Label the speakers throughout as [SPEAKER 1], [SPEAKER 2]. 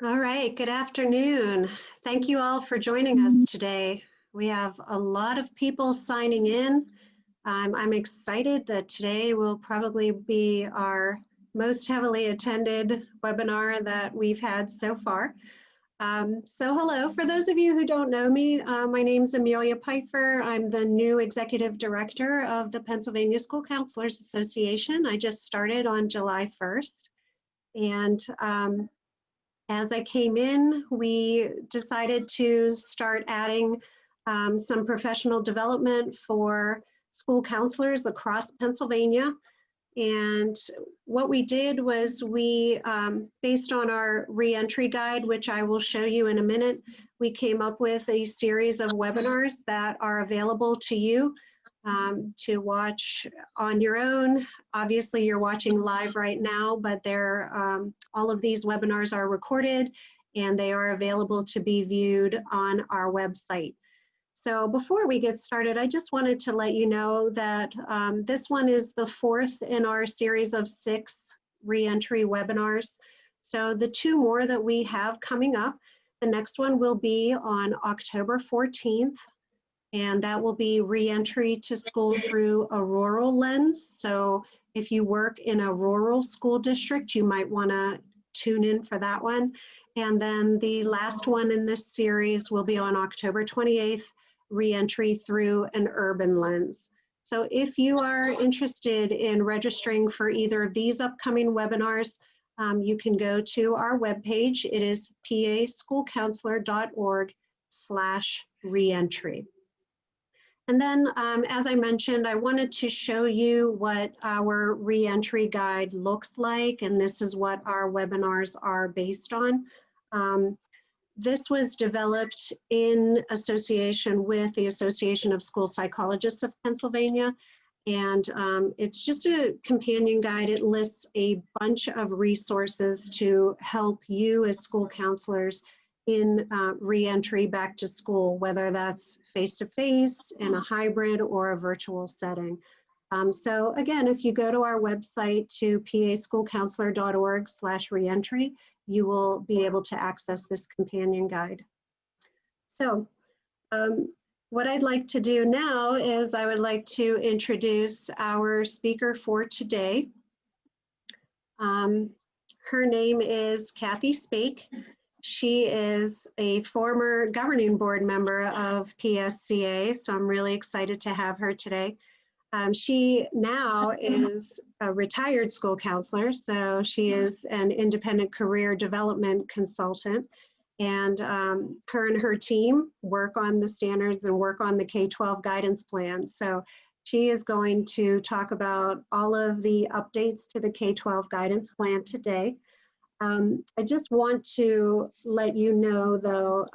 [SPEAKER 1] All right, good afternoon. Thank you all for joining us today. We have a lot of people signing in. I'm excited that today will probably be our most heavily attended webinar that we've had so far. So hello, for those of you who don't know me, my name is Amelia Pfeiffer. I'm the new Executive Director of the Pennsylvania School Counselors Association. I just started on July 1st. And as I came in, we decided to start adding some professional development for school counselors across Pennsylvania. And what we did was we, based on our reentry guide, which I will show you in a minute, we came up with a series of webinars that are available to you to watch on your own. Obviously, you're watching live right now, but all of these webinars are recorded and they are available to be viewed on our website. So before we get started, I just wanted to let you know that this one is the fourth in our series of 6 reentry webinars. So the 2 more that we have coming up, the next one will be on October 14th, and that will be reentry to school through a rural lens. So if you work in a rural school district, you might want to tune in for that one. And then the last one in this series will be on October 28th, reentry through an urban lens. So if you are interested in registering for either of these upcoming webinars, you can go to our webpage. It is paschoolcounselor.org/reentry. And then, as I mentioned, I wanted to show you what our reentry guide looks like, and this is what our webinars are based on. This was developed in association with the Association of School Psychologists of Pennsylvania, and it's just a companion guide. It lists a bunch of resources to help you as school counselors in reentry back to school, whether that's face-to-face, in a hybrid, or a virtual setting. So again, if you go to our website to paschoolcounselor.org/reentry, you will be able to access this companion guide. So what I'd like to do now is I would like to introduce our speaker for today. Her name is Kathy Spake. She is a former governing board member of PSCA, so I'm really excited to have her today. She now is a retired school counselor, so she is an independent career development consultant, and her and her team work on the standards and work on the K-12 guidance plan. So she is going to talk about all of the updates to the K-12 guidance plan today. I just want to let you know, though,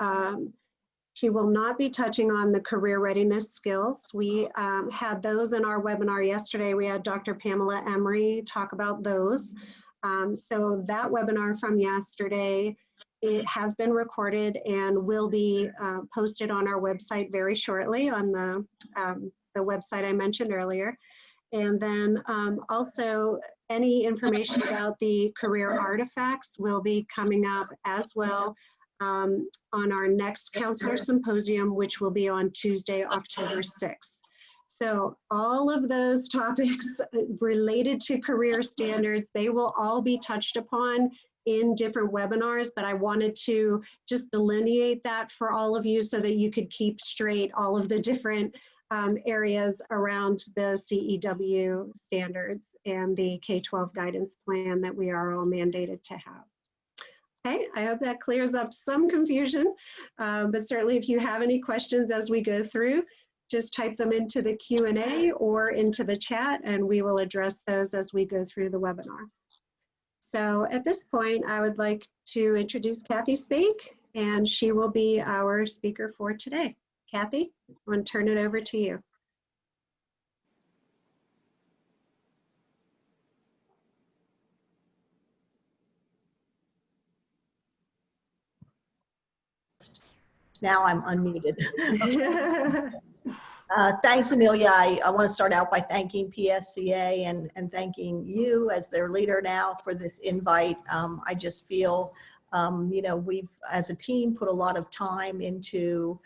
[SPEAKER 1] she will not be touching on the career readiness skills. We had those in our webinar yesterday. We had Dr. Pamela Emery talk about those. So that webinar from yesterday, it has been recorded and will be posted on our website very shortly on the website I mentioned earlier. And then also any information about the career artifacts will be coming up as well on our next counselor symposium, which will be on Tuesday, October 6th. So all of those topics related to career standards, they will all be touched upon in different webinars, but I wanted to just delineate that for all of you so that you could keep straight all of the different areas around the CEW standards and the K-12 guidance plan that we are all mandated to have. Okay, I hope that clears up some confusion, but certainly if you have any questions as we go through, just type them into the Q&A or into the chat, and we will address those as we go through the webinar. So at this point, I would like to introduce Kathy Spake, and she will be our speaker for today. Kathy, I want to turn it over to you.
[SPEAKER 2] Now I'm unmuted. Thanks, Amelia. I want to start out by thanking PSCA and thanking you as their leader now for this invite. I just feel We've, as a team, put a lot of time into,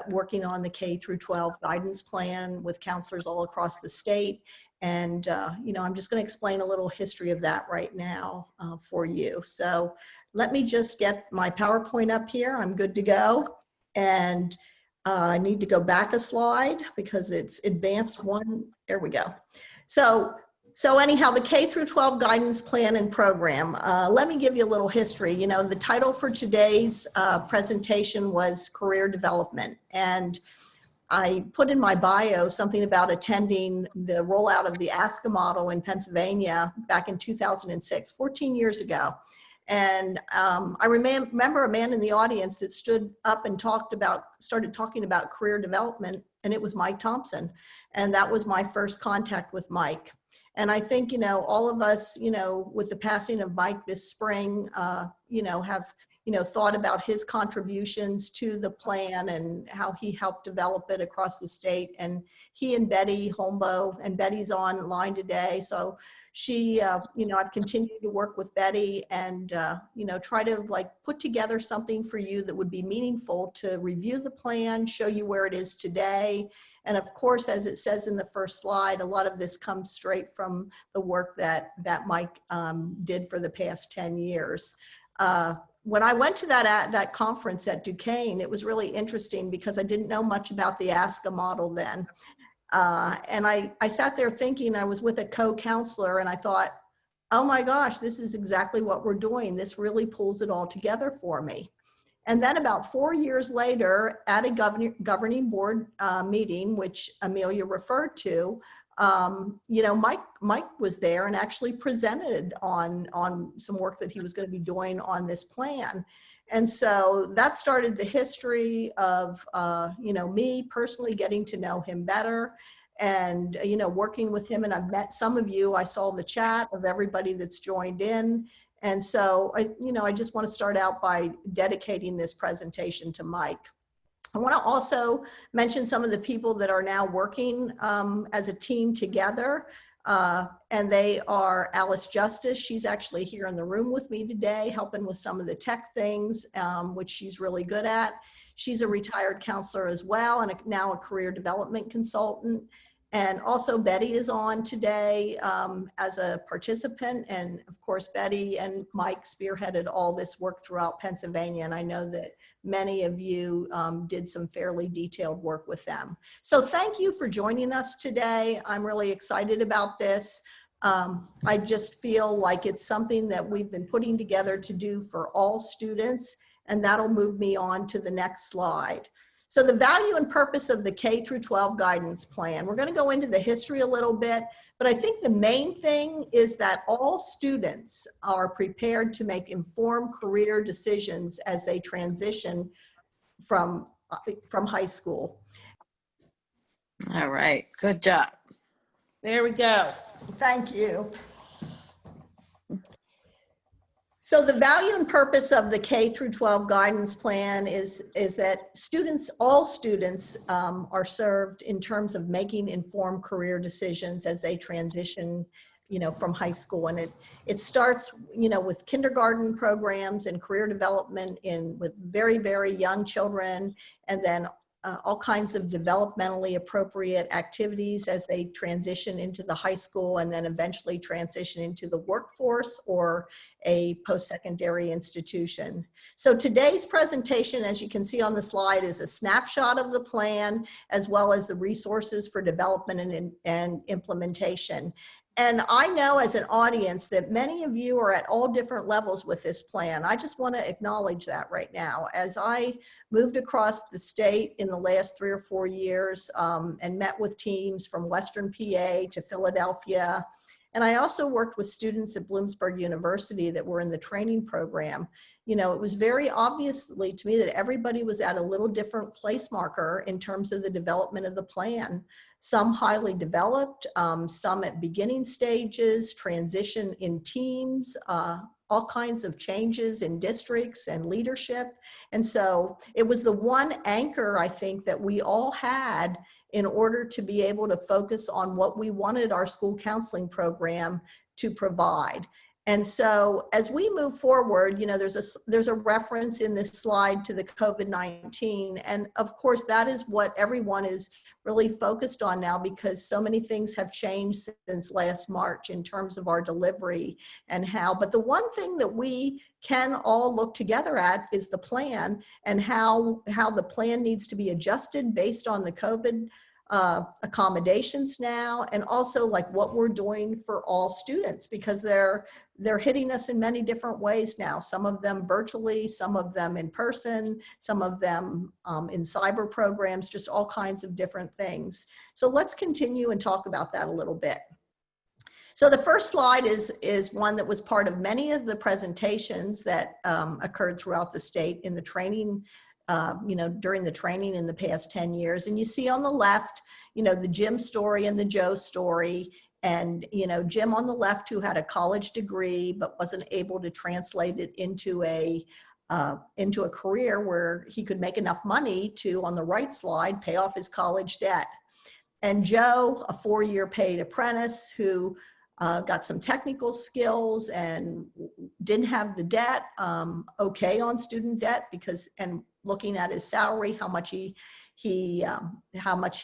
[SPEAKER 2] working on the K-12 guidance plan with counselors all across the state. And, I'm just going to explain a little history of that right now for you. So let me just get my PowerPoint up here. I'm good to go. And I need to go back a slide because it's advanced one. There we go. So anyhow, the K-12 guidance plan and program, let me give you a little history. The title for today's presentation was career development. And I put in my bio something about attending the rollout of the ASCA model in Pennsylvania back in 2006, 14 years ago. And I remember a man in the audience that stood up and started talking about career development, and it was Mike Thompson. And that was my first contact with Mike. And I think, all of us, with the passing of Mike this spring, have, thought about his contributions to the plan and how he helped develop it across the state. And he and Betty Holmbo, and Betty's online today. So she, I've continued to work with Betty and, try to put together something for you that would be meaningful to review the plan, show you where it is today. And of course, as it says in the first slide, a lot of this comes straight from the work that Mike did for the past 10 years. When I went to that conference at Duquesne, it was really interesting because I didn't know much about the ASCA model then. And I sat there thinking, I was with a co-counselor and I thought, oh my gosh, this is exactly what we're doing. This really pulls it all together for me. And then about 4 years later, at a governing board meeting, which Amelia referred to, Mike was there and actually presented on some work that he was going to be doing on this plan. And so that started the history of, me personally getting to know him better and, working with him. And I've met some of you. I saw the chat of everybody that's joined in. And so, I just want to start out by dedicating this presentation to Mike. I want to also mention some of the people that are now working as a team together. And they are Alice Justice. She's actually here in the room with me today, helping with some of the tech things, which she's really good at. She's a retired counselor as well, and now a career development consultant. And also Betty is on today as a participant. And of course, Betty and Mike spearheaded all this work throughout Pennsylvania. And I know that many of you did some fairly detailed work with them. So thank you for joining us today. I'm really excited about this. I just feel like it's something that we've been putting together to do for all students. And that'll move me on to the next slide. So the value and purpose of the K-12 guidance plan. We're going to go into the history a little bit, but I think the main thing is that all students are prepared to make informed career decisions as they transition from high school.
[SPEAKER 3] All right, good job.
[SPEAKER 4] There we go.
[SPEAKER 2] Thank you. So the value and purpose of the K-12 guidance plan is that all students are served in terms of making informed career decisions as they transition, from high school. And it starts, with kindergarten programs and career development with very, very young children, and then all kinds of developmentally appropriate activities as they transition into the high school and then eventually transition into the workforce or a post-secondary institution. So today's presentation, as you can see on the slide, is a snapshot of the plan as well as the resources for development and implementation. And I know as an audience that many of you are at all different levels with this plan. I just want to acknowledge that right now. As I moved across the state in the last 3 or 4 years and met with teams from Western PA to Philadelphia, and I also worked with students at Bloomsburg University that were in the training program. It was very obviously to me that everybody was at a little different place marker in terms of the development of the plan. Some highly developed, some at beginning stages, transition in teams, all kinds of changes in districts and leadership. And so it was the one anchor, I think, that we all had in order to be able to focus on what we wanted our school counseling program to provide. And so as we move forward, you know, there's a reference in this slide to the COVID-19. And of course, that is what everyone is really focused on now, because so many things have changed since last March in terms of our delivery and how. But the one thing that we can all look together at is the plan, and how the plan needs to be adjusted based on the COVID accommodations now, and also like what we're doing for all students, because they're hitting us in many different ways now. Some of them virtually, some of them in person, some of them in cyber programs, just all kinds of different things. So let's continue and talk about that a little bit. So the first slide is one that was part of many of the presentations that occurred throughout the state in the training, you know, during the training in the past 10 years. And you see on the left, you know, the Jim story and the Joe story. And, you know, Jim on the left, who had a college degree, but wasn't able to translate it into a career where he could make enough money to, on the right slide, pay off his college debt. And Joe, a 4-year paid apprentice who got some technical skills and didn't have the debt, okay on student debt, because, and looking at his salary, how much he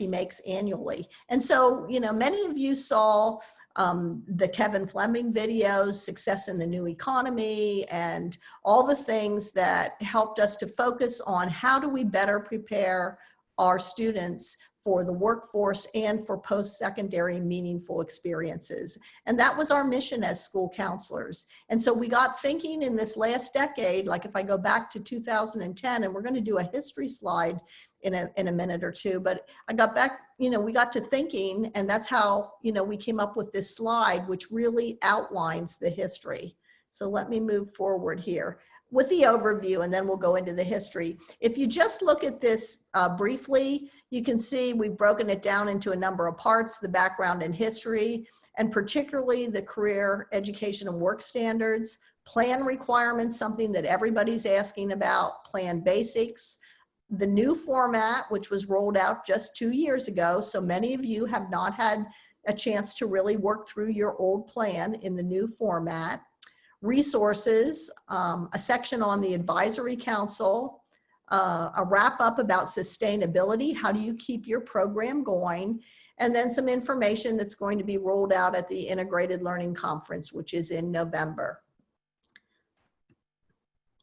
[SPEAKER 2] makes annually. And so, you know, many of you saw the Kevin Fleming videos, Success in the New Economy, and all the things that helped us to focus on how do we better prepare our students for the workforce and for post-secondary meaningful experiences. And that was our mission as school counselors. And so we got thinking in this last decade, like if I go back to 2010, and we're going to do a history slide in a minute or two, but I got back, you know, we got to thinking, and that's how, you know, we came up with this slide, which really outlines the history. So let me move forward here with the overview, and then we'll go into the history. If you just look at this briefly, you can see we've broken it down into a number of parts, the background and history, and particularly the career education and work standards, plan requirements, something that everybody's asking about, plan basics, the new format, which was rolled out just 2 years ago. So many of you have not had a chance to really work through your old plan in the new format. Resources, a section on the advisory council, a wrap up about sustainability, how do you keep your program going, and then some information that's going to be rolled out at the Integrated Learning Conference, which is in November.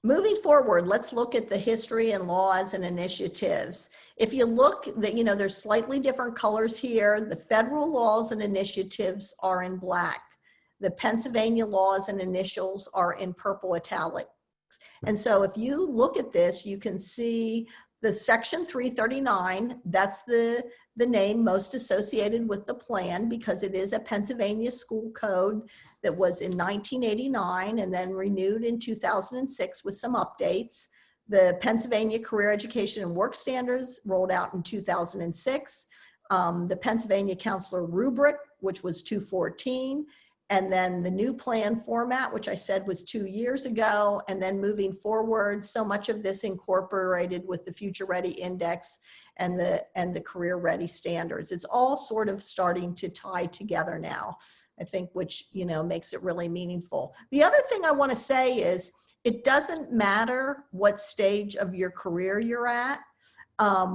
[SPEAKER 2] Moving forward, let's look at the history and laws and initiatives. If you look, that, you know, there's slightly different colors here. The federal laws and initiatives are in black. The Pennsylvania laws and initials are in purple italics. And so if you look at this, you can see the section 339, that's the name most associated with the plan, because it is a Pennsylvania school code that was in 1989 and then renewed in 2006 with some updates. The Pennsylvania Career Education and Work Standards rolled out in 2006. The Pennsylvania Counselor Rubric, which was 214. And then the new plan format, which I said was 2 years ago, and then moving forward, so much of this incorporated with the Future Ready Index and the Career Ready standards. It's all sort of starting to tie together now, I think, which, you know, makes it really meaningful. The other thing I want to say is it doesn't matter what stage of your career you're at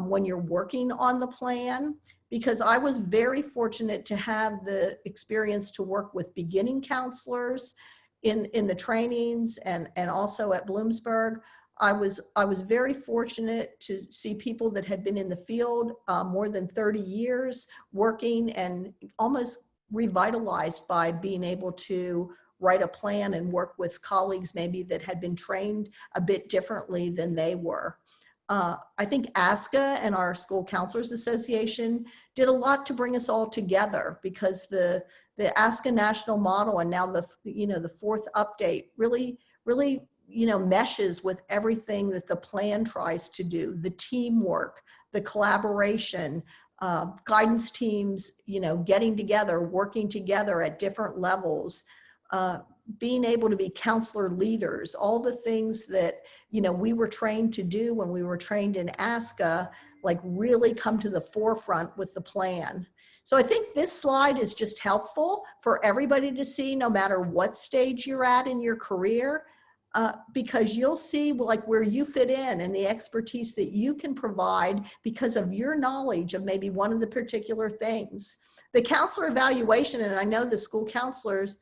[SPEAKER 2] when you're working on the plan, because I was very fortunate to have the experience to work with beginning counselors in the trainings and also at Bloomsburg. I was very fortunate to see people that had been in the field more than 30 years working, and almost revitalized by being able to write a plan and work with colleagues maybe that had been trained a bit differently than they were. I think ASCA and our School Counselors Association did a lot to bring us all together, because the ASCA national model and now the fourth update really meshes with everything that the plan tries to do, the teamwork, the collaboration, guidance teams, getting together, working together at different levels, being able to be counselor leaders, all the things that, we were trained to do when we were trained in ASCA, like really come to the forefront with the plan. So I think this slide is just helpful for everybody to see, no matter what stage you're at in your career, because you'll see like where you fit in and the expertise that you can provide because of your knowledge of maybe one of the particular things. The counselor evaluation, and I know the school counselors,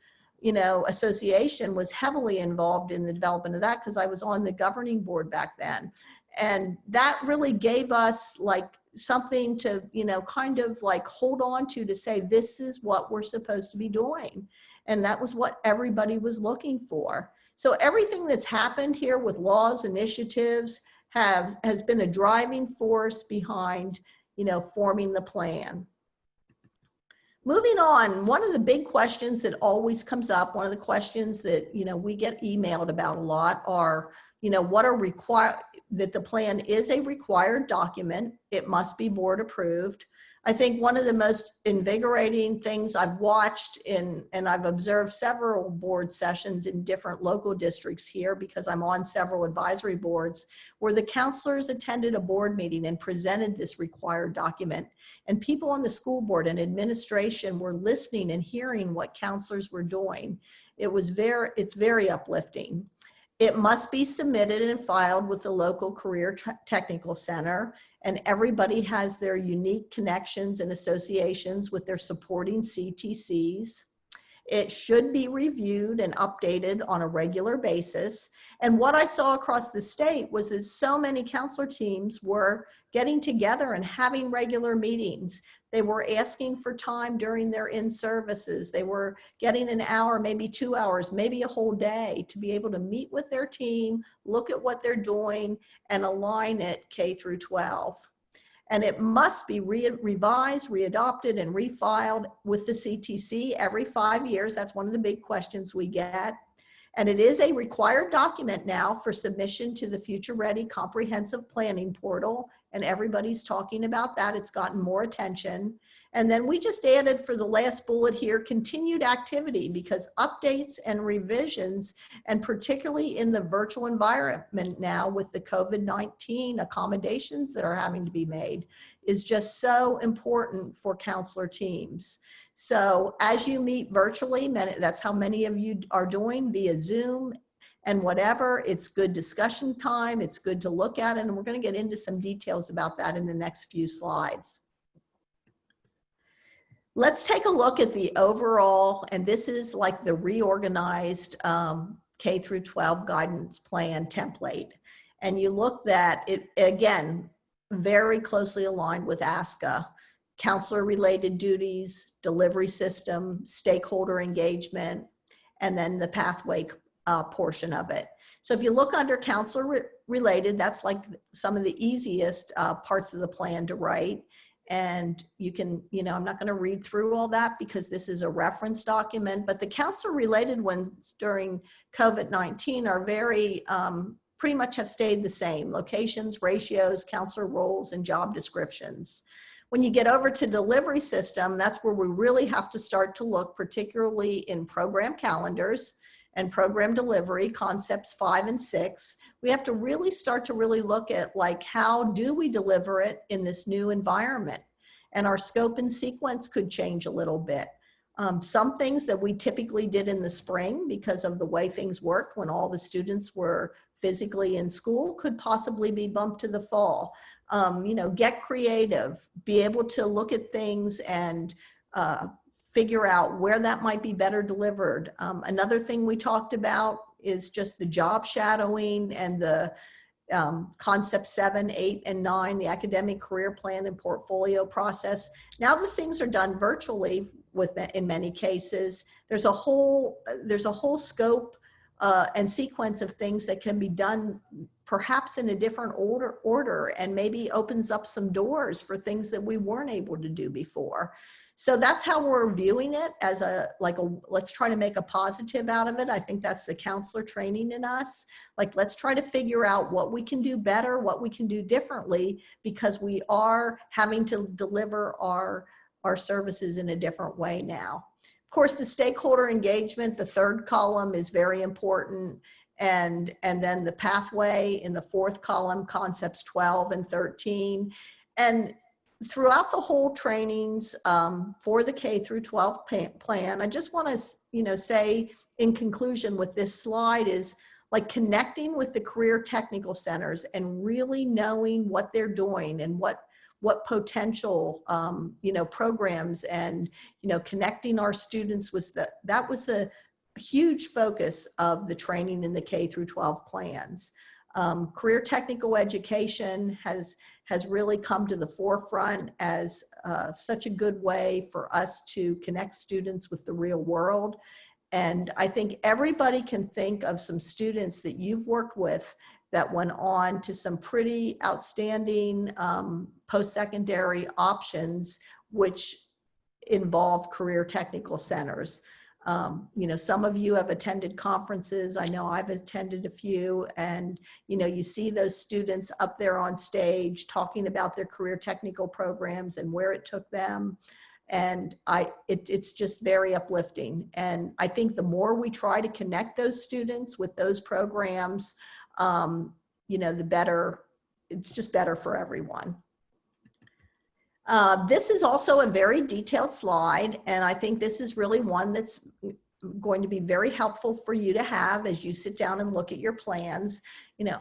[SPEAKER 2] association was heavily involved in the development of that because I was on the governing board back then. And that really gave us like something to, kind of like hold on to say, this is what we're supposed to be doing. And that was what everybody was looking for. So everything that's happened here with laws, initiatives has been a driving force behind, forming the plan. Moving on, one of the big questions that always comes up, one of the questions that, we get emailed about a lot are, what are required, that the plan is a required document. It must be board approved. I think one of the most invigorating things I've watched and I've observed several board sessions in different local districts here because I'm on several advisory boards where the counselors attended a board meeting and presented this required document, and people on the school board and administration were listening and hearing what counselors were doing. It's very uplifting. It must be submitted and filed with the local career technical center, and everybody has their unique connections and associations with their supporting CTCs. It should be reviewed and updated on a regular basis. And what I saw across the state was that so many counselor teams were getting together and having regular meetings. They were asking for time during their in-services. They were getting an hour, maybe 2 hours, maybe a whole day to be able to meet with their team, look at what they're doing, and align it K through 12. And it must be revised, readopted, and refiled with the CTC every 5 years. That's one of the big questions we get. And it is a required document now for submission to the Future Ready Comprehensive Planning Portal. And everybody's talking about that. It's gotten more attention. And then we just added for the last bullet here, continued activity, because updates and revisions, and particularly in the virtual environment now with the COVID-19 accommodations that are having to be made, is just so important for counselor teams. So as you meet virtually, that's how many of you are doing via Zoom and whatever, it's good discussion time, it's good to look at, and we're going to get into some details about that in the next few slides. Let's take a look at the overall, and this is like the reorganized K through 12 guidance plan template. And you look that it, again, very closely aligned with ASCA, counselor related duties, delivery system, stakeholder engagement, and then the pathway portion of it. So if you look under counselor related, that's like some of the easiest parts of the plan to write. And you can, I'm not going to read through all that because this is a reference document, but the counselor related ones during COVID-19 are very, pretty much have stayed the same: locations, ratios, counselor roles, and job descriptions. When you get over to delivery system, that's where we really have to start to look, particularly in program calendars and program delivery, concepts 5 and 6. We have to really start to really look at like, how do we deliver it in this new environment? And our scope and sequence could change a little bit. Some things that we typically did in the spring because of the way things worked when all the students were physically in school could possibly be bumped to the fall. Get creative, be able to look at things and figure out where that might be better delivered. Another thing we talked about is just the job shadowing and the concept 7, 8, and 9, the academic career plan and portfolio process. Now that things are done virtually in many cases, there's a whole scope and sequence of things that can be done perhaps in a different order and maybe opens up some doors for things that we weren't able to do before. So that's how we're viewing it, as let's try to make a positive out of it. I think that's the counselor training in us. Like, let's try to figure out what we can do better, what we can do differently, because we are having to deliver our services in a different way now. Of course, the stakeholder engagement, the third column, is very important. And then the pathway in the fourth column, concepts 12 and 13. And throughout the whole trainings for the K through 12 plan, I just want to, say in conclusion with this slide is like connecting with the career technical centers and really knowing what they're doing and what potential, programs and, connecting our students that was the huge focus of the training in the K through 12 plans. Career technical education has really come to the forefront as such a good way for us to connect students with the real world. And I think everybody can think of some students that you've worked with that went on to some pretty outstanding post-secondary options, which involve career technical centers. Some of you have attended conferences. I know I've attended a few, and you see those students up there on stage talking about their career technical programs and where it took them. And it's just very uplifting. And I think the more we try to connect those students with those programs, the better, it's just better for everyone. This is also a very detailed slide, and I think this is really one that's going to be very helpful for you to have as you sit down and look at your plans.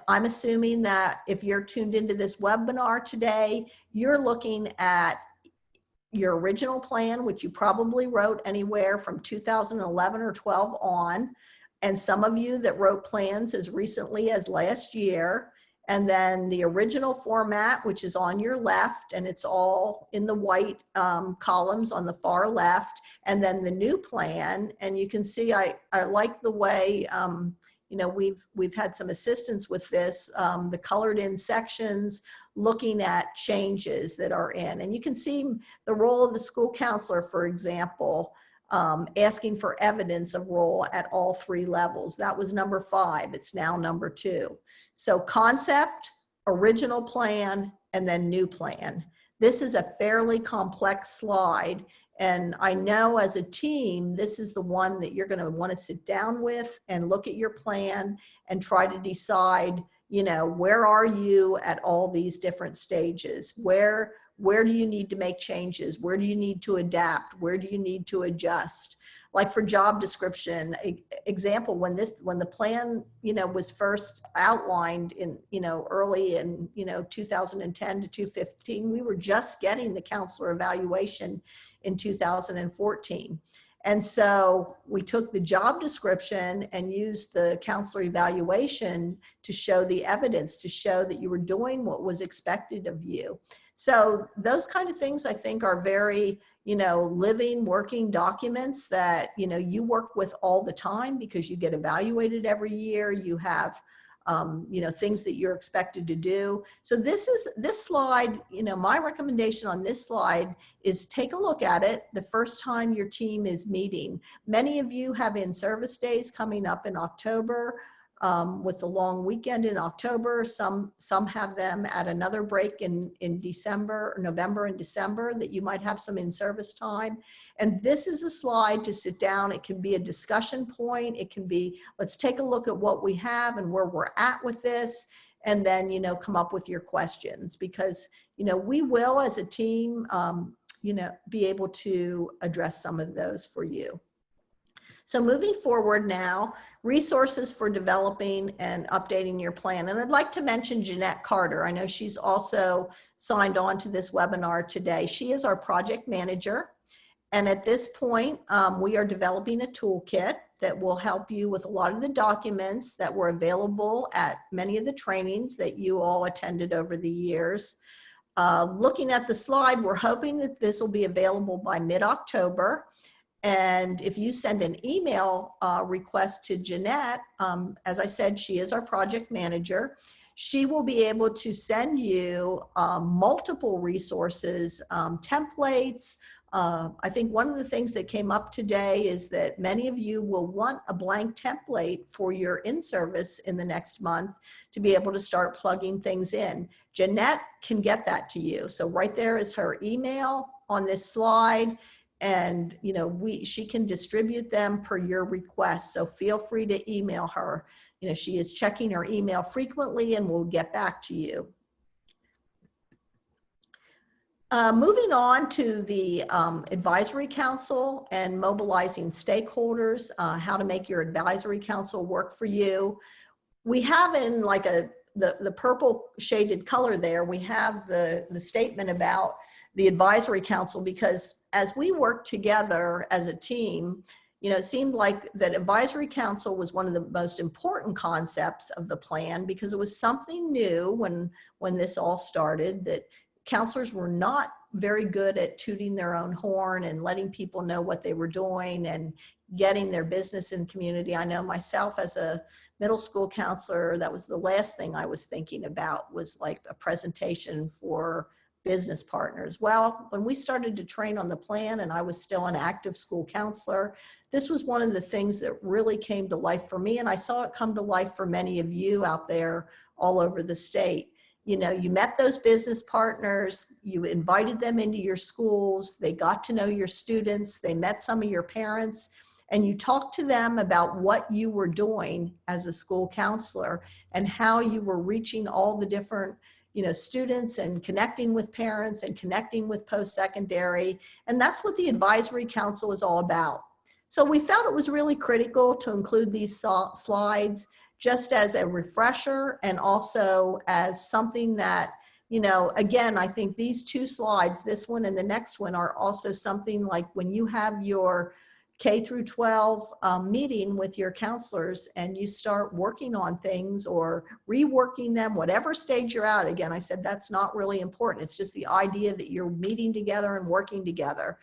[SPEAKER 2] I'm assuming that if you're tuned into this webinar today, you're looking at your original plan, which you probably wrote anywhere from 2011 or 12 on, and some of you that wrote plans as recently as last year. And then the original format, which is on your left, and it's all in the white columns on the far left, and then the new plan. And you can see I like the way, we've had some assistance with this, the colored in sections, looking at changes that are in. And you can see the role of the school counselor, for example, asking for evidence of role at all 3 levels. That was number 5. It's now number 2. So concept, original plan, and then new plan. This is a fairly complex slide. And I know as a team, this is the one that you're going to want to sit down with and look at your plan and try to decide, where are you at all these different stages? Where do you need to make changes? Where do you need to adapt? Where do you need to adjust? Like for job description, example, when the plan, was first outlined in, early in, 2010 to 2015, we were just getting the counselor evaluation in 2014. And so we took the job description and used the counselor evaluation to show the evidence, to show that you were doing what was expected of you. So those kind of things I think are very, living, working documents that, you work with all the time because you get evaluated every year. You have, things that you're expected to do. So this slide, my recommendation on this slide is take a look at it the first time your team is meeting. Many of you have in-service days coming up in October. With the long weekend in October, some have them at another break in December, November and December, that you might have some in-service time. And this is a slide to sit down. It can be a discussion point. It can be, let's take a look at what we have and where we're at with this, and then, come up with your questions, because, we will as a team, be able to address some of those for you. So moving forward now, resources for developing and updating your plan. And I'd like to mention Jeanette Carter. I know she's also signed on to this webinar today. She is our project manager. And at this point, we are developing a toolkit that will help you with a lot of the documents that were available at many of the trainings that you all attended over the years. Looking at the slide, we're hoping that this will be available by mid-October. And if you send an email request to Jeanette, as I said, she is our project manager. She will be able to send you multiple resources, templates. I think one of the things that came up today is that many of you will want a blank template for your in-service in the next month to be able to start plugging things in. Jeanette can get that to you. So right there is her email on this slide. And she can distribute them per your request. So feel free to email her. She is checking her email frequently and will get back to you. Moving on to the advisory council and mobilizing stakeholders, how to make your advisory council work for you. We have in like the purple shaded color there, we have the statement about the advisory council, because as we work together as a team, you know, it seemed like that advisory council was one of the most important concepts of the plan, because it was something new when this all started, that counselors were not very good at tooting their own horn and letting people know what they were doing and getting their business in community. I know myself as a middle school counselor, that was the last thing I was thinking about, was like a presentation for business partners. Well, when we started to train on the plan and I was still an active school counselor, this was one of the things that really came to life for me. And I saw it come to life for many of you out there all over the state. You know, you met those business partners, you invited them into your schools, they got to know your students, they met some of your parents, and you talked to them about what you were doing as a school counselor and how you were reaching all the different, you know, students and connecting with parents and connecting with post-secondary. And that's what the advisory council is all about. So we felt it was really critical to include these slides just as a refresher, and also as something that, you know, again, I think these two slides, this one and the next one, are also something like when you have your K through 12 meeting with your counselors and you start working on things or reworking them, whatever stage you're at. Again, I said that's not really important. It's just the idea that you're meeting together and working together.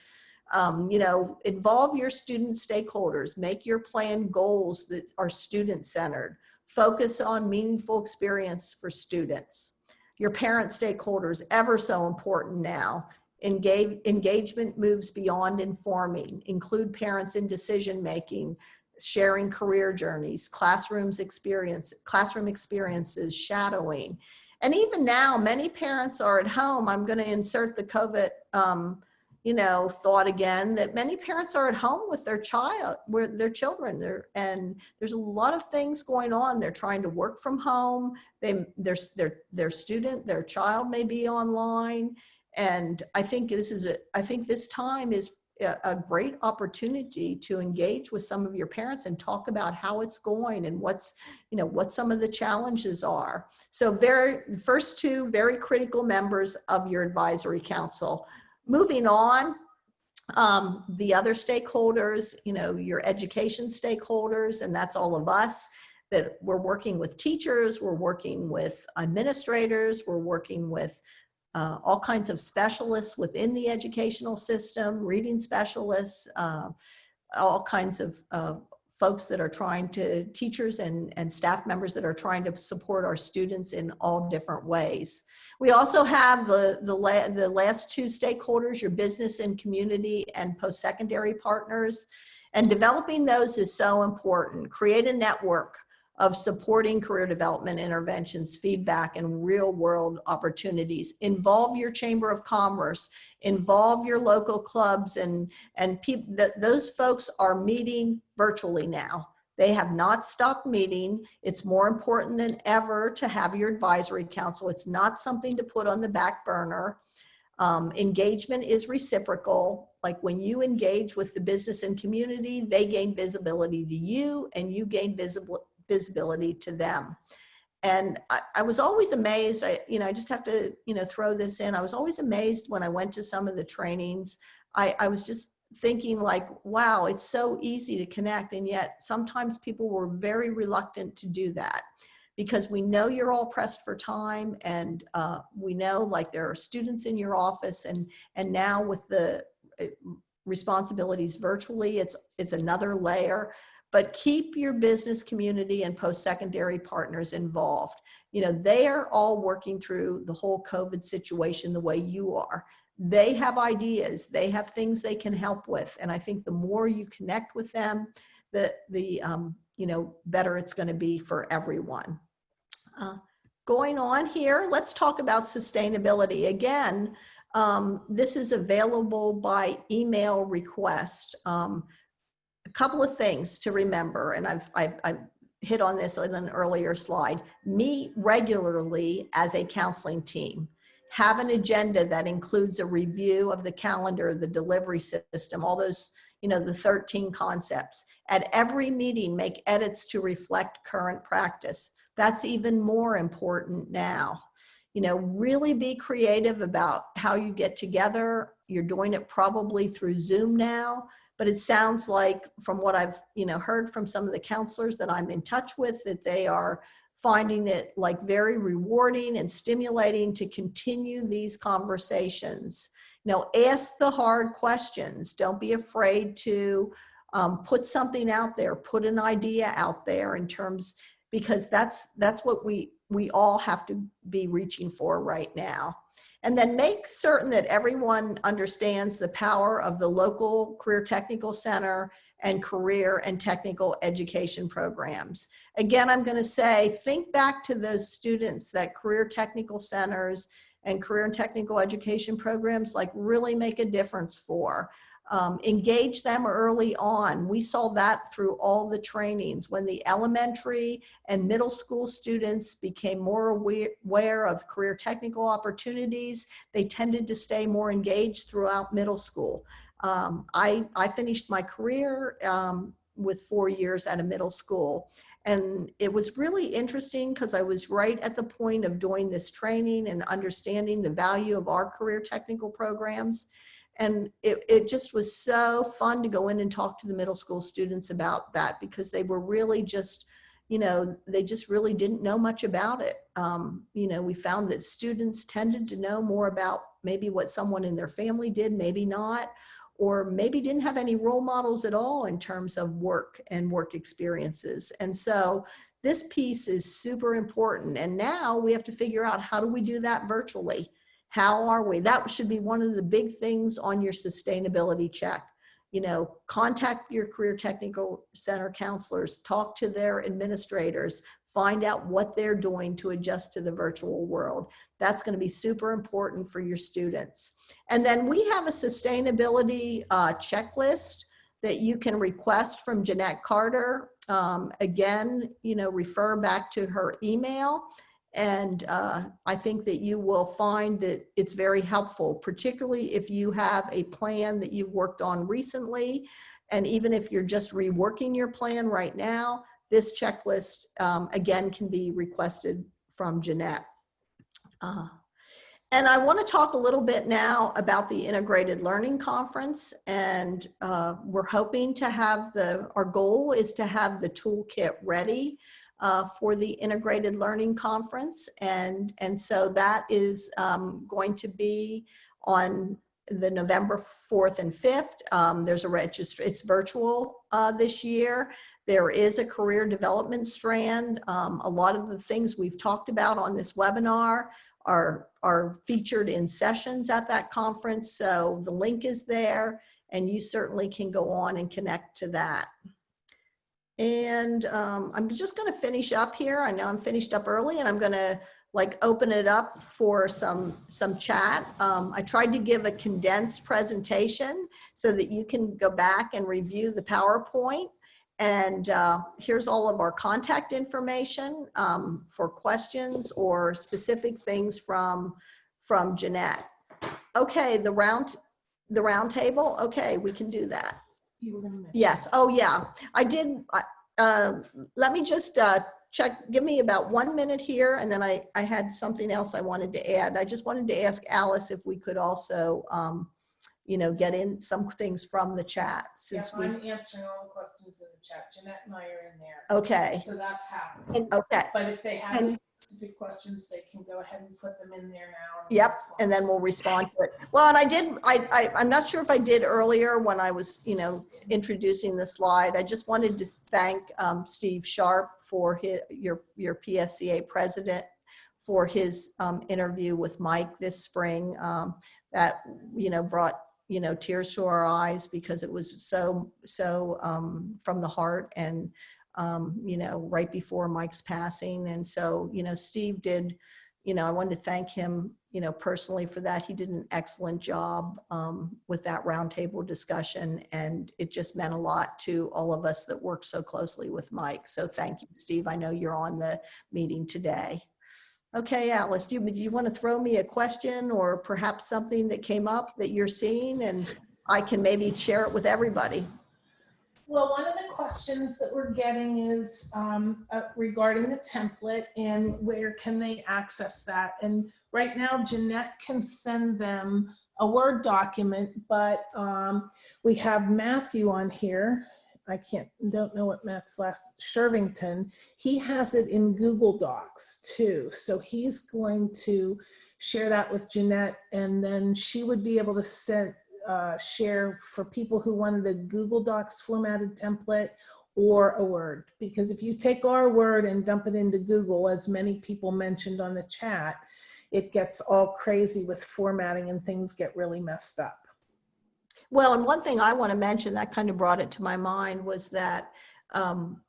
[SPEAKER 2] You know, involve your student stakeholders, make your plan goals that are student-centered, focus on meaningful experience for students. Your parent stakeholders, ever so important now. Engagement moves beyond informing, include parents in decision-making, sharing career journeys, classroom experiences, shadowing. And even now, many parents are at home. I'm going to insert the COVID you know, thought again, that many parents are at home with their children, and there's a lot of things going on. They're trying to work from home. Their child may be online. And I think this time is a great opportunity to engage with some of your parents and talk about how it's going and what some of the challenges are. So first two very critical members of your advisory council. Moving on, the other stakeholders, you know, your education stakeholders, and that's all of us, that we're working with teachers, we're working with administrators, we're working with all kinds of specialists within the educational system, reading specialists, all kinds of folks that are trying to, teachers and staff members that are trying to support our students in all different ways. We also have the last two stakeholders, your business and community and post-secondary partners. And developing those is so important. Create a network of supporting career development interventions, feedback, and real world opportunities. Involve your Chamber of Commerce, involve your local clubs, and those folks are meeting virtually now. They have not stopped meeting. It's more important than ever to have your advisory council. It's not something to put on the back burner. Engagement is reciprocal. Like when you engage with the business and community, they gain visibility to you and you gain visibility to them. And I was always amazed, I just have to, throw this in. I was always amazed when I went to some of the trainings. I was just thinking like, wow, it's so easy to connect. And yet sometimes people were very reluctant to do that because we know you're all pressed for time. And we know like there are students in your office and now with the responsibilities virtually, it's another layer. But keep your business community and post-secondary partners involved. They are all working through the whole COVID situation the way you are. They have ideas, they have things they can help with. And I think the more you connect with them, the better it's going to be for everyone. Going on here, let's talk about sustainability. Again, this is available by email request. A couple of things to remember, and I've hit on this in an earlier slide. Meet regularly as a counseling team. have an agenda that includes a review of the calendar, the delivery system, all those, the 13 concepts. At every meeting, make edits to reflect current practice. That's even more important now. Really be creative about how you get together. You're doing it probably through Zoom now, but it sounds like from what I've, heard from some of the counselors that I'm in touch with, that they are finding it like very rewarding and stimulating to continue these conversations. Ask the hard questions. Don't be afraid to put something out there, put an idea out there in terms, because that's what we all have to be reaching for right now. And then make certain that everyone understands the power of the local Career Technical Center and career and technical education programs. Again, I'm going to say, think back to those students that career technical centers and career and technical education programs like really make a difference for. Engage them early on. We saw that through all the trainings. When the elementary and middle school students became more aware of career technical opportunities, they tended to stay more engaged throughout middle school. I finished my career with 4 years at a middle school. And it was really interesting because I was right at the point of doing this training and understanding the value of our career technical programs. And it just was so fun to go in and talk to the middle school students about that, because they were really just, they just really didn't know much about it. We found that students tended to know more about maybe what someone in their family did, maybe not, or maybe didn't have any role models at all in terms of work and work experiences. And so this piece is super important. And now we have to figure out, how do we do that virtually? How are we? That should be one of the big things on your sustainability check. Contact your career technical center counselors, talk to their administrators, find out what they're doing to adjust to the virtual world. That's going to be super important for your students. And then we have a sustainability checklist that you can request from Jeanette Carter. Again, refer back to her email. And I think that you will find that it's very helpful, particularly if you have a plan that you've worked on recently. And even if you're just reworking your plan right now, this checklist, again, can be requested from Jeanette. And I want to talk a little bit now about the Integrated Learning Conference. And we're hoping to have our goal is to have the toolkit ready for the Integrated Learning Conference. And so that is going to be on the November 4th and 5th. There's a register, it's virtual this year. There is a career development strand. A lot of the things we've talked about on this webinar are featured in sessions at that conference. So the link is there, and you certainly can go on and connect to that. And I'm just going to finish up here. I know I'm finished up early, and I'm going to open it up for some chat. I tried to give a condensed presentation so that you can go back and review the PowerPoint. And here's all of our contact information for questions or specific things from Jeanette. Okay, the round table. Okay, we can do that. Yes. Oh, yeah. I did. Let me just check. Give me about 1 minute here, and then I had something else I wanted to add. I just wanted to ask Alice if we could also, get in some things from the chat. Since
[SPEAKER 4] I'm answering all the questions in the chat. Jeanette and I are in there.
[SPEAKER 2] Okay.
[SPEAKER 4] So that's happening.
[SPEAKER 2] Okay.
[SPEAKER 4] But if they have any specific questions, they can go ahead and put them in there now.
[SPEAKER 2] Yep, and then we'll respond to it. Well, and I'm not sure if I did earlier when I was, introducing the slide. I just wanted to thank Steve Sharp for your PSCA president for his interview with Mike this spring. That, brought, tears to our eyes, because it was so from the heart, and right before Mike's passing. And so, Steve did, I wanted to thank him, personally for that. He did an excellent job with that roundtable discussion, and it just meant a lot to all of us that worked so closely with Mike. So thank you, Steve. I know you're on the meeting today. Okay, Alice, do you want to throw me a question or perhaps something that came up that you're seeing, and I can maybe share it with everybody?
[SPEAKER 4] Well, one of the questions that we're getting is regarding the template and where can they access that. And right now, Jeanette can send them a Word document, but we have Matthew on here. Don't know what Matt's last, Shervington. He has it in Google Docs too. So he's going to share that with Jeanette, and then she would be able to share for people who wanted a Google Docs formatted template or a Word. Because if you take our Word and dump it into Google, as many people mentioned on the chat, it gets all crazy with formatting and things get really messed up.
[SPEAKER 2] Well, and one thing I want to mention that kind of brought it to my mind was that when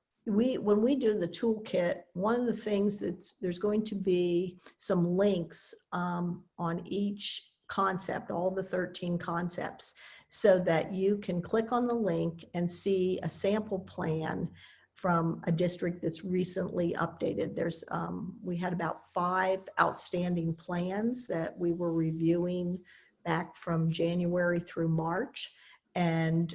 [SPEAKER 2] we do the toolkit, one of the things there's going to be some links on each concept, all the 13 concepts, so that you can click on the link and see a sample plan from a district that's recently updated. We had about 5 outstanding plans that we were reviewing back from January through March. And,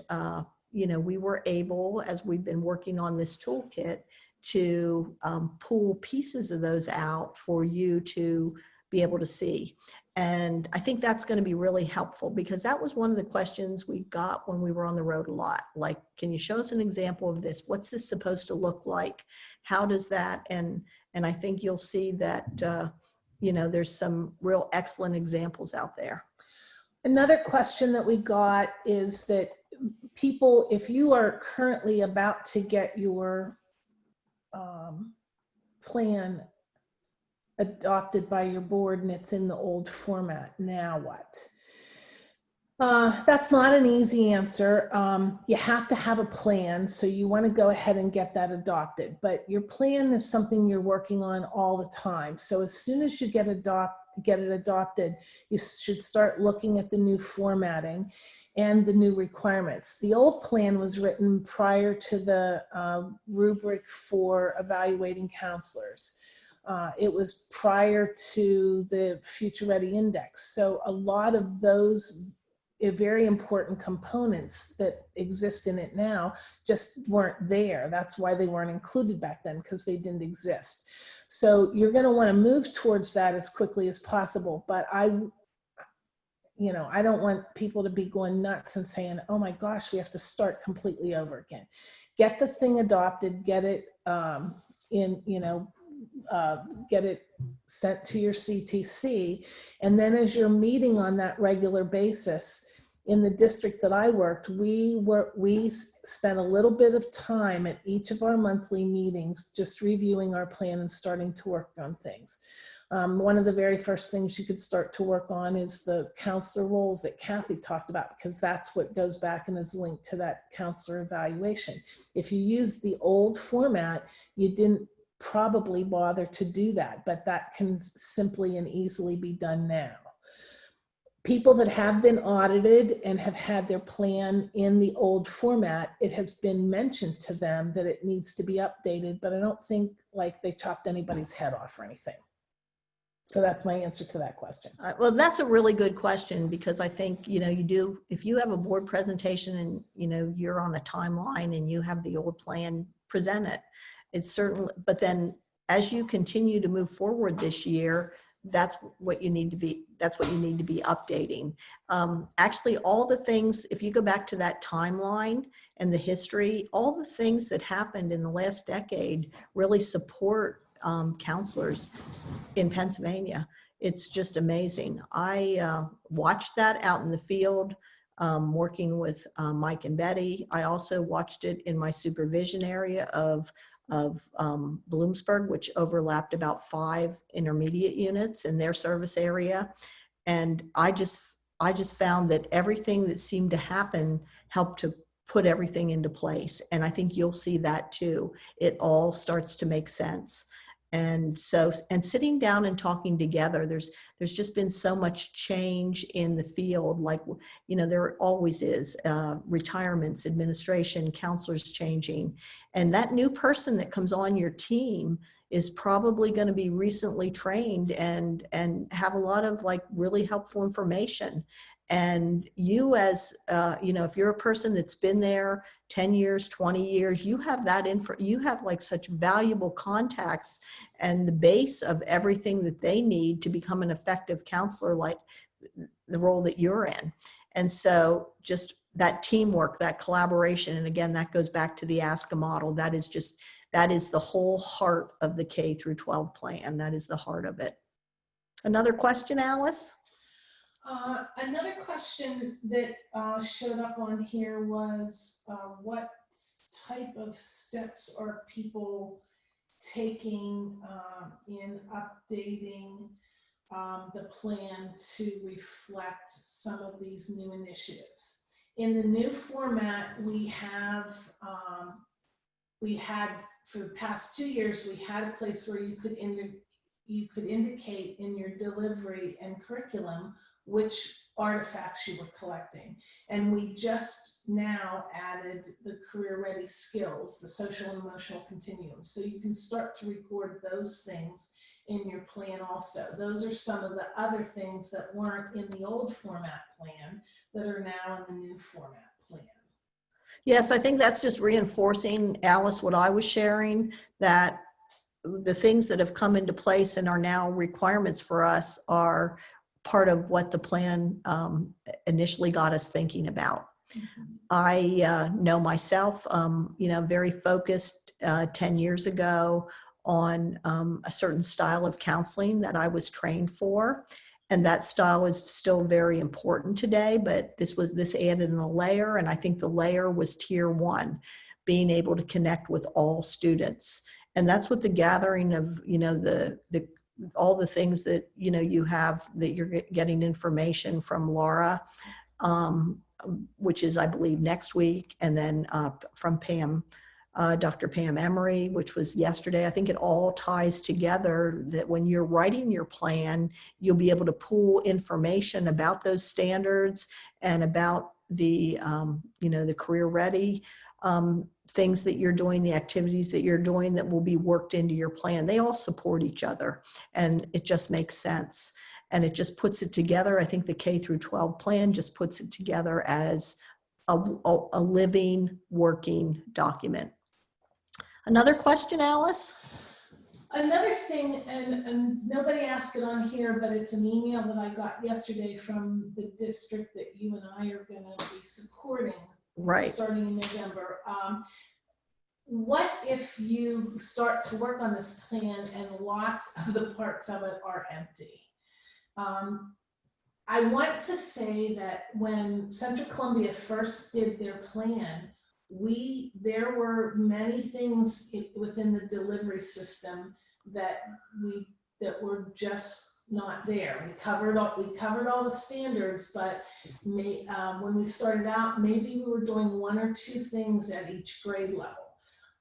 [SPEAKER 2] we were able, as we've been working on this toolkit, to pull pieces of those out for you to be able to see. And I think that's going to be really helpful, because that was one of the questions we got when we were on the road a lot. Like, can you show us an example of this? What's this supposed to look like? How does that? And I think you'll see that, there's some real excellent examples out there.
[SPEAKER 4] Another question that we got is that people, if you are currently about to get your plan adopted by your board and it's in the old format, now what? That's not an easy answer. You have to have a plan, so you want to go ahead and get that adopted. But your plan is something you're working on all the time. So as soon as you get it adopted, you should start looking at the new formatting and the new requirements. The old plan was written prior to the rubric for evaluating counselors. It was prior to the Future Ready Index. So a lot of those very important components that exist in it now just weren't there. That's why they weren't included back then, because they didn't exist. So you're going to want to move towards that as quickly as possible. But I don't want people to be going nuts and saying, oh my gosh, we have to start completely over again. Get the thing adopted, get it get it sent to your CTC. And then as you're meeting on that regular basis, in the district that I worked, we spent a little bit of time at each of our monthly meetings just reviewing our plan and starting to work on things. One of the very first things you could start to work on is the counselor roles that Kathy talked about, because that's what goes back and is linked to that counselor evaluation. If you use the old format, you didn't probably bother to do that, but that can simply and easily be done now. People that have been audited and have had their plan in the old format, it has been mentioned to them that it needs to be updated, but I don't think like they chopped anybody's head off or anything. So that's my answer to that question.
[SPEAKER 2] Well, that's a really good question, because I think, if you have a board presentation and, you're on a timeline and you have the old plan, present it. It's certainly, but then as you continue to move forward this year, that's what you need to be updating. Actually, all the things, if you go back to that timeline and the history, all the things that happened in the last decade really support counselors in Pennsylvania. It's just amazing. I watched that out in the field, working with Mike and Betty. I also watched it in my supervision area of Bloomsburg, which overlapped about 5 intermediate units in their service area. And I just found that everything that seemed to happen helped to put everything into place. And I think you'll see that too. It all starts to make sense. And so, and sitting down and talking together, there's just been so much change in the field. Like, you know, there always is, retirements, administration, counselors changing. And that new person that comes on your team is probably going to be recently trained and have a lot of like really helpful information. And you as, you know, if you're a person that's been there 10 years, 20 years, you have that you have like such valuable contacts and the base of everything that they need to become an effective counselor, like the role that you're in. And so just that teamwork, that collaboration, and again, that goes back to the ASCA model. That is the whole heart of the K-12 plan. That is the heart of it. Another question, Alice?
[SPEAKER 4] Another question that showed up on here was what type of steps are people taking in updating the plan to reflect some of these new initiatives? In the new format, we had for the past 2 years, we had a place where you could indicate in your delivery and curriculum which artifacts you were collecting. And we just now added the career ready skills, the social and emotional continuum. So you can start to record those things in your plan also. Those are some of the other things that weren't in the old format plan that are now in the new format plan.
[SPEAKER 2] Yes, I think that's just reinforcing, Alice, what I was sharing, that the things that have come into place and are now requirements for us are part of what the plan initially got us thinking about. Mm-hmm. I know myself, you know, very focused 10 years ago on a certain style of counseling that I was trained for. And that style is still very important today, but this added in a layer. And I think the layer was tier 1, being able to connect with all students. And that's what the gathering of, you know, all the things that, you know, you have, that you're getting information from Laura, which is, I believe, next week. And then from Pam, Dr. Pam Emery, which was yesterday. I think it all ties together, that when you're writing your plan, you'll be able to pull information about those standards and about the, you know, the career ready things that you're doing, the activities that you're doing that will be worked into your plan. They all support each other, and it just makes sense. And it just puts it together. I think the K-12 plan just puts it together as a living, working document. Another question, Alice?
[SPEAKER 4] Another thing, and nobody asked it on here, but it's an email that I got yesterday from the district that you and I are going to be supporting, right, starting in November. What if you start to work on this plan and lots of the parts of it are empty? I want to say that when Central Columbia first did their plan, there were many things within the delivery system that were just not there. We covered all the standards, but when we started out, maybe we were doing 1 or 2 things at each grade level.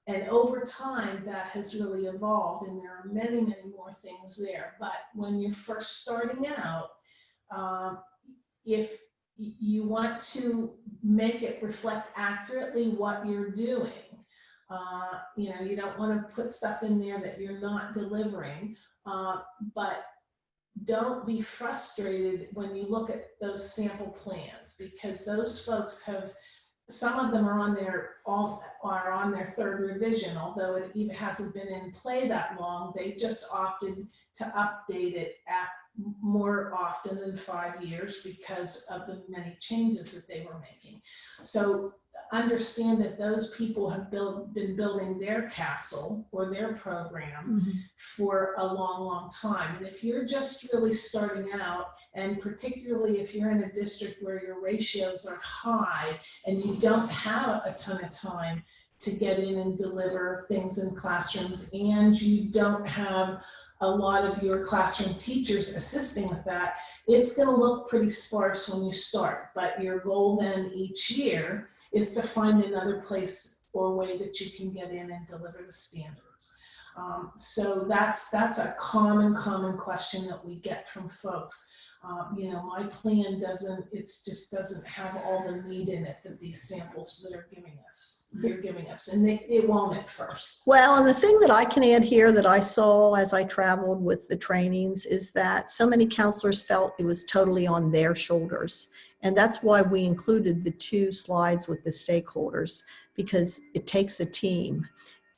[SPEAKER 4] And over time, that has really evolved, and there are many, many more things there. But when you're first starting out, if you want to make it reflect accurately what you're doing, you know, you don't want to put stuff in there that you're not delivering, but don't be frustrated when you look at those sample plans, because those folks have, some of them are on their 3rd revision, although it even hasn't been in play that long. They just opted to update it at more often than 5 years because of the many changes that they were making. So understand that those people have been building their castle or their program for a long, long time. And if you're just really starting out, and particularly if you're in a district where your ratios are high and you don't have a ton of time to get in and deliver things in classrooms, and you don't have a lot of your classroom teachers assisting with that, it's going to look pretty sparse when you start. But your goal then each year is to find another place or way that you can get in and deliver the standards. So that's a common question that we get from folks. My plan just doesn't have all the meat in it that these samples that they're giving us, and it won't at first.
[SPEAKER 2] Well, and the thing that I can add here that I saw as I traveled with the trainings is that so many counselors felt it was totally on their shoulders. And that's why we included the 2 slides with the stakeholders, because it takes a team.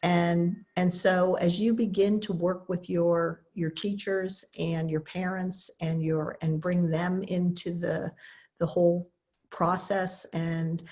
[SPEAKER 2] And so as you begin to work with your teachers and your parents and bring them into the whole process, and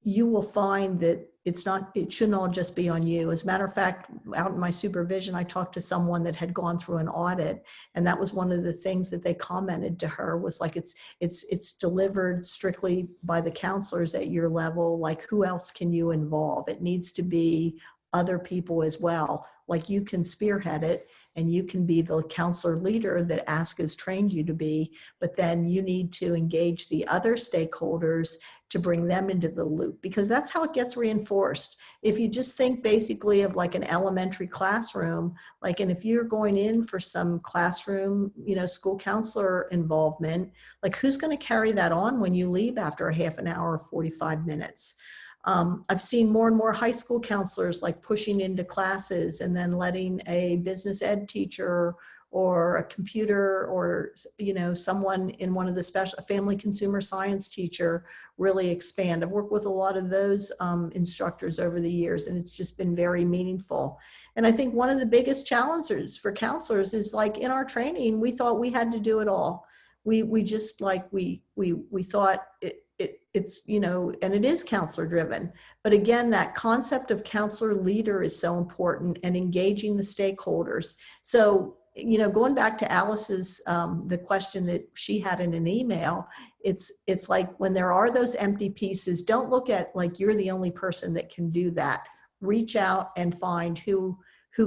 [SPEAKER 2] you will find that it shouldn't all just be on you. As a matter of fact, out in my supervision, I talked to someone that had gone through an audit, and that was one of the things that they commented to her was like, it's delivered strictly by the counselors at your level. Like, who else can you involve? It needs to be other people as well. Like, you can spearhead it and you can be the counselor leader that ASK has trained you to be, but then you need to engage the other stakeholders to bring them into the loop, because that's how it gets reinforced. If you just think basically of like an elementary classroom, and if you're going in for some classroom, school counselor involvement, like, who's going to carry that on when you leave after a half an hour or 45 minutes? I've seen more and more high school counselors like pushing into classes and then letting a business ed teacher or a computer or someone in one of the a family consumer science teacher really expand. I've worked with a lot of those instructors over the years, and it's just been very meaningful. And I think one of the biggest challenges for counselors is, like, in our training, we thought we had to do it all. We just we thought it's, and it is counselor driven. But again, that concept of counselor leader is so important, and engaging the stakeholders. So, going back to Alice's, the question that she had in an email, it's like, when there are those empty pieces, don't look at like you're the only person that can do that. Reach out and find who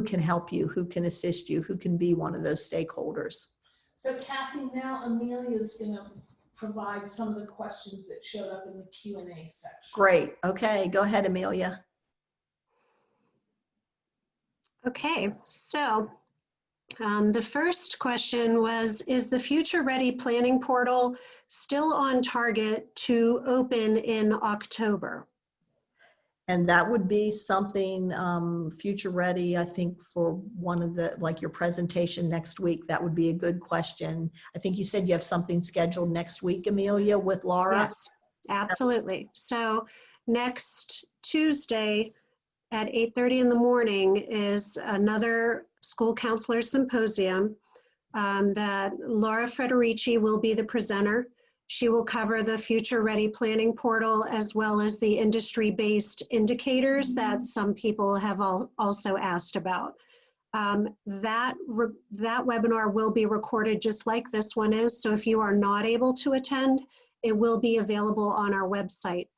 [SPEAKER 2] can help you, who can assist you, who can be one of those stakeholders.
[SPEAKER 4] So Kathy, now Amelia's going to provide some of the questions that showed up in the Q&A section.
[SPEAKER 2] Great. Okay, go ahead, Amelia.
[SPEAKER 1] Okay, so the first question was, is the Future Ready Planning Portal still on target to open in October?
[SPEAKER 2] And that would be something future ready, I think, for one of the, like, your presentation next week. That would be a good question. I think you said you have something scheduled next week, Amelia, with Laura?
[SPEAKER 1] Yes, absolutely. So next Tuesday at 8:30 in the morning is another school counselor symposium that Laura Frederici will be the presenter. She will cover the Future Ready Planning Portal, as well as the industry-based indicators that some people have also asked about. That webinar will be recorded just like this one is. So if you are not able to attend, it will be available on our website.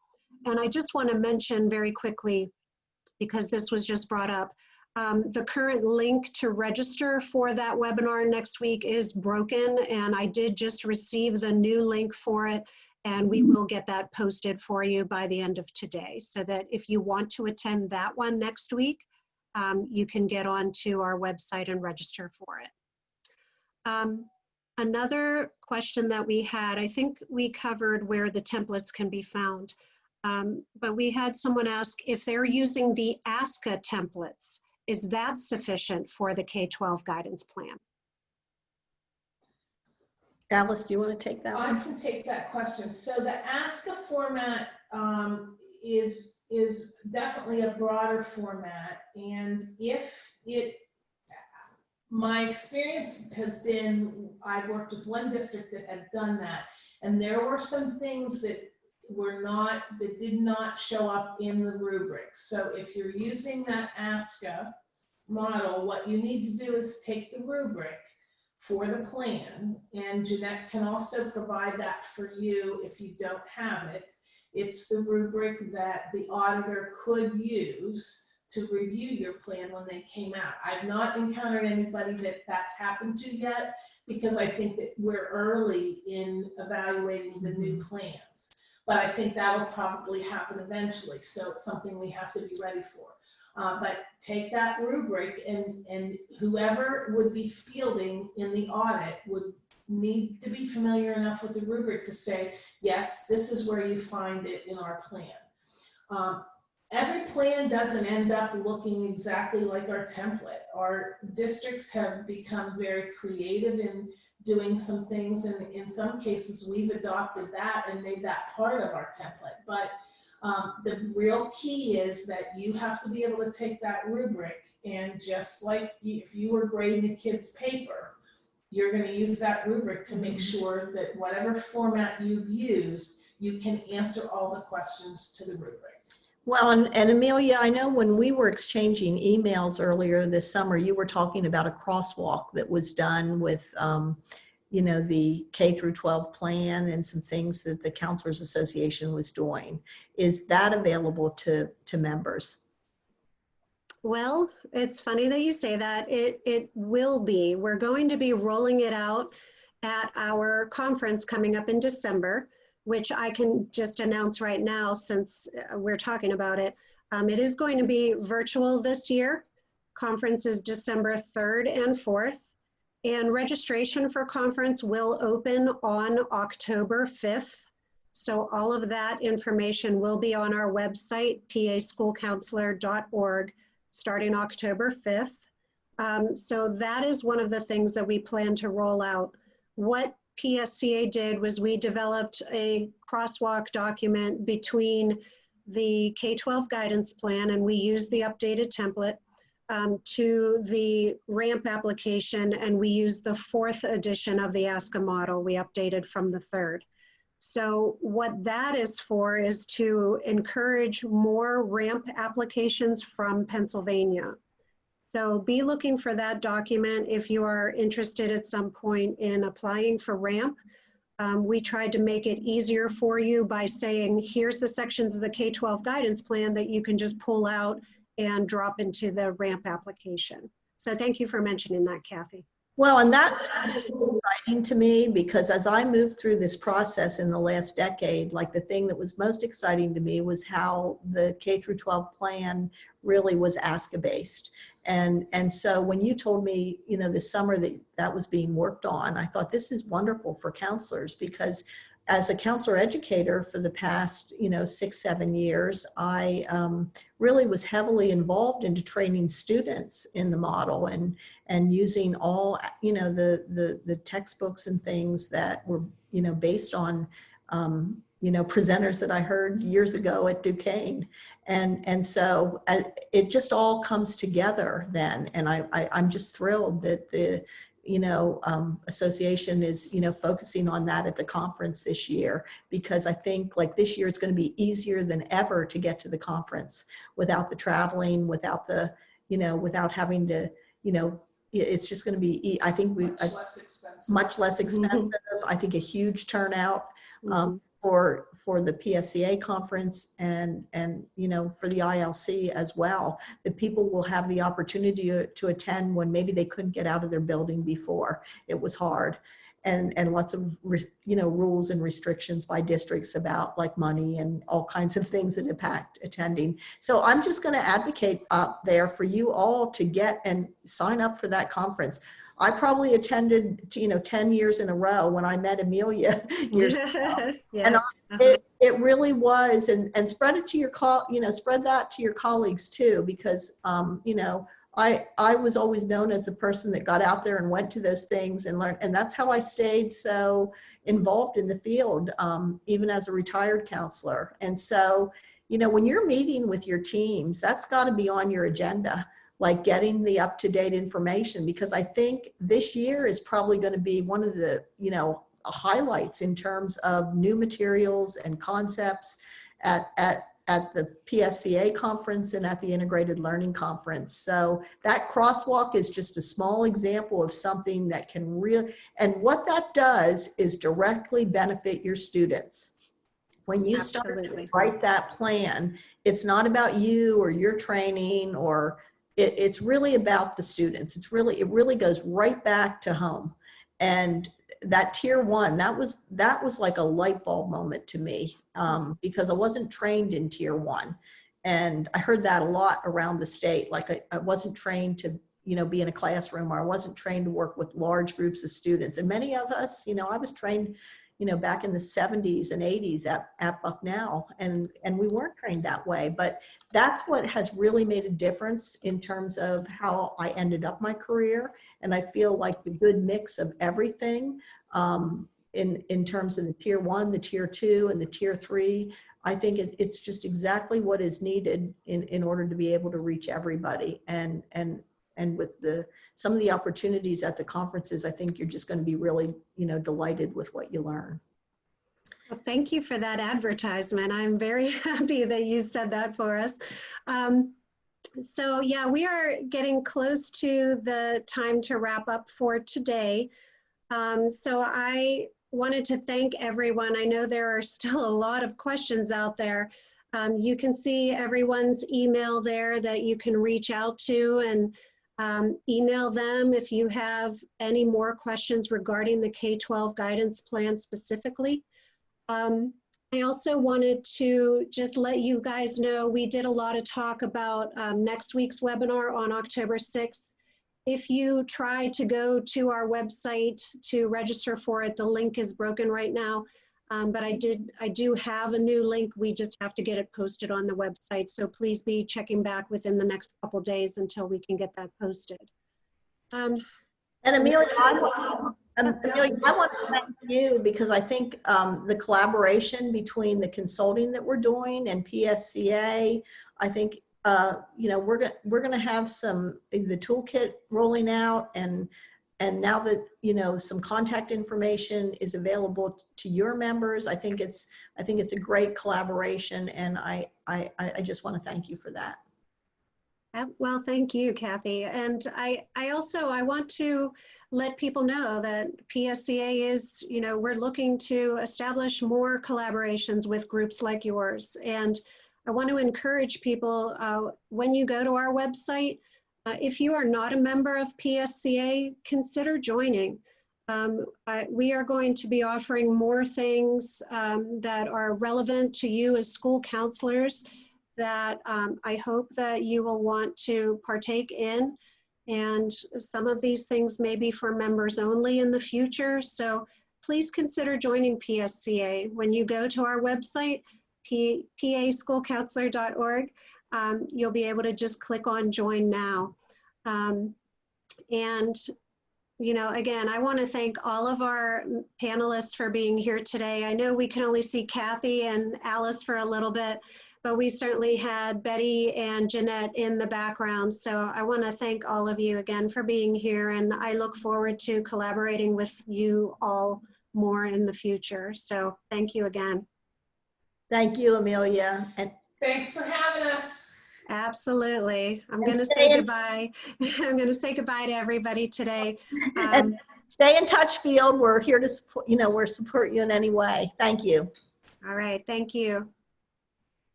[SPEAKER 1] And I just want to mention very quickly, because this was just brought up, the current link to register for that webinar next week is broken, and I did just receive the new link for it, and we will get that posted for you by the end of today, so that if you want to attend that one next week, you can get onto our website and register for it. Another question that we had, I think we covered where the templates can be found, but we had someone ask if they're using the ASCA templates. Is that sufficient for the K-12 guidance plan?
[SPEAKER 2] Alice, do you want to take that one?
[SPEAKER 4] I can take that question. So the ASCA format is definitely a broader format, and my experience has been, I've worked with one district that had done that, and there were some things that did not show up in the rubric. So if you're using that ASCA model, what you need to do is take the rubric for the plan, and Jeanette can also provide that for you if you don't have it. It's the rubric that the auditor could use to review your plan when they came out. I've not encountered anybody that's happened to yet, because I think that we're early in evaluating the new plans. But I think that will probably happen eventually, so it's something we have to be ready for. But take that rubric, and whoever would be fielding in the audit would need to be familiar enough with the rubric to say, yes, this is where you find it in our plan. Every plan doesn't end up looking exactly like our template. Our districts have become very creative in doing some things, and in some cases we've adopted that and made that part of our template. But the real key is that you have to be able to take that rubric, and just like if you were grading a kid's paper, you're going to use that rubric to make sure that whatever format you've used, you can answer all the questions to the rubric.
[SPEAKER 2] Well, and Amelia, I know when we were exchanging emails earlier this summer, you were talking about a crosswalk that was done with, you know, the K-12 plan and some things that the Counselors Association was doing. Is that available to members?
[SPEAKER 1] Well, it's funny that you say that. It will be. We're going to be rolling it out at our conference coming up in December, which I can just announce right now since we're talking about it. It is going to be virtual this year. Conference is December 3rd and 4th. And registration for conference will open on October 5th. So all of that information will be on our website, paschoolcounselor.org, starting October 5th. So that is one of the things that we plan to roll out. What PSCA did was we developed a crosswalk document between the K-12 guidance plan, and we used the updated template to the RAMP application, and we used the 4th edition of the ASCA model. We updated from the 3rd. So what that is for is to encourage more RAMP applications from Pennsylvania. So be looking for that document if you are interested at some point in applying for RAMP. We tried to make it easier for you by saying, here's the sections of the K-12 guidance plan that you can just pull out and drop into the RAMP application. So thank you for mentioning that, Kathy.
[SPEAKER 2] Well, and that's exciting to me, because as I moved through this process in the last decade, like the thing that was most exciting to me was how the K-12 plan really was ASCA based. And so when you told me, you know, this summer that that was being worked on, I thought this is wonderful for counselors, because as a counselor educator for the past, you know, 6-7 years, I really was heavily involved into training students in the model and using all, you know, the textbooks and things that were, you know, based on, you know, presenters that I heard years ago at Duquesne. And so it just all comes together then. And I'm just thrilled that the, you know, association is, you know, focusing on that at the conference this year, because I think like this year it's going to be easier than ever to get to the conference without the traveling, without the, you know, without having to, you know, it's just going to be, I think much less expensive. I think a huge turnout for the PSCA conference and you know, for the ILC as well, that people will have the opportunity to attend when maybe they couldn't get out of their building before. It was hard, and lots of you know, rules and restrictions by districts about like money and all kinds of things that impact attending. So I'm just going to advocate up there for you all to get and sign up for that conference. I probably attended, you know, 10 years in a row when I met Amelia years ago.
[SPEAKER 1] Yeah.
[SPEAKER 2] And it really was, and spread it to your you know, spread that to your colleagues too, because you know, I was always known as the person that got out there and went to those things and learned, and that's how I stayed so involved in the field, even as a retired counselor. And so, you know, when you're meeting with your teams, that's got to be on your agenda, like getting the up-to-date information, because I think this year is probably going to be one of the, you know, highlights in terms of new materials and concepts at the PSCA conference and at the Integrated Learning Conference. So that crosswalk is just a small example of something that can really, and what that does is directly benefit your students. When you start to write that plan, it's not about you or your training, or it's really about the students. It really goes right back to home. And that tier 1, that was like a light bulb moment to me, because I wasn't trained in tier 1. And I heard that a lot around the state. Like I wasn't trained to, be in a classroom, or I wasn't trained to work with large groups of students. And many of us, I was trained, back in the 70s and 80s at Bucknell, and we weren't trained that way. But that's what has really made a difference in terms of how I ended up my career. And I feel like the good mix of everything, in terms of the tier 1, the tier 2, and the tier 3, I think it's just exactly what is needed in order to be able to reach everybody. And with some of the opportunities at the conferences, I think you're just going to be really, delighted with what you learn.
[SPEAKER 1] Well, thank you for that advertisement. I'm very happy that you said that for us. So yeah, we are getting close to the time to wrap up for today. So I wanted to thank everyone. I know there are still a lot of questions out there. You can see everyone's email there that you can reach out to, and email them if you have any more questions regarding the K-12 guidance plan specifically. I also wanted to just let you guys know we did a lot of talk about next week's webinar on October 6th. If you try to go to our website to register for it, the link is broken right now. But I do have a new link. We just have to get it posted on the website. So please be checking back within the next couple days until we can get that posted.
[SPEAKER 2] And Amelia, I want to thank you, because I think the collaboration between the consulting that we're doing and PSCA, I think, we're going to have the toolkit rolling out, and now that, some contact information is available to your members, I think it's a great collaboration, and I just want to thank you for that.
[SPEAKER 1] Well, thank you, Kathy. And I want to let people know that PSCA is, we're looking to establish more collaborations with groups like yours. And I want to encourage people, when you go to our website, if you are not a member of PSCA, consider joining. We are going to be offering more things that are relevant to you as school counselors that I hope that you will want to partake in. And some of these things may be for members only in the future. So please consider joining PSCA. When you go to our website, paschoolcounselor.org, you'll be able to just click on Join Now. And again, I want to thank all of our panelists for being here today. I know we can only see Kathy and Alice for a little bit, but we certainly had Betty and Jeanette in the background. So I want to thank all of you again for being here, and I look forward to collaborating with you all more in the future. So thank you again.
[SPEAKER 2] Thank you, Amelia. And
[SPEAKER 4] Thanks for having us.
[SPEAKER 1] Absolutely. I'm going to say goodbye. I'm going to say goodbye to everybody today.
[SPEAKER 2] And stay in touch, Field. We're here to support, support you in any way. Thank you.
[SPEAKER 1] All right. Thank you.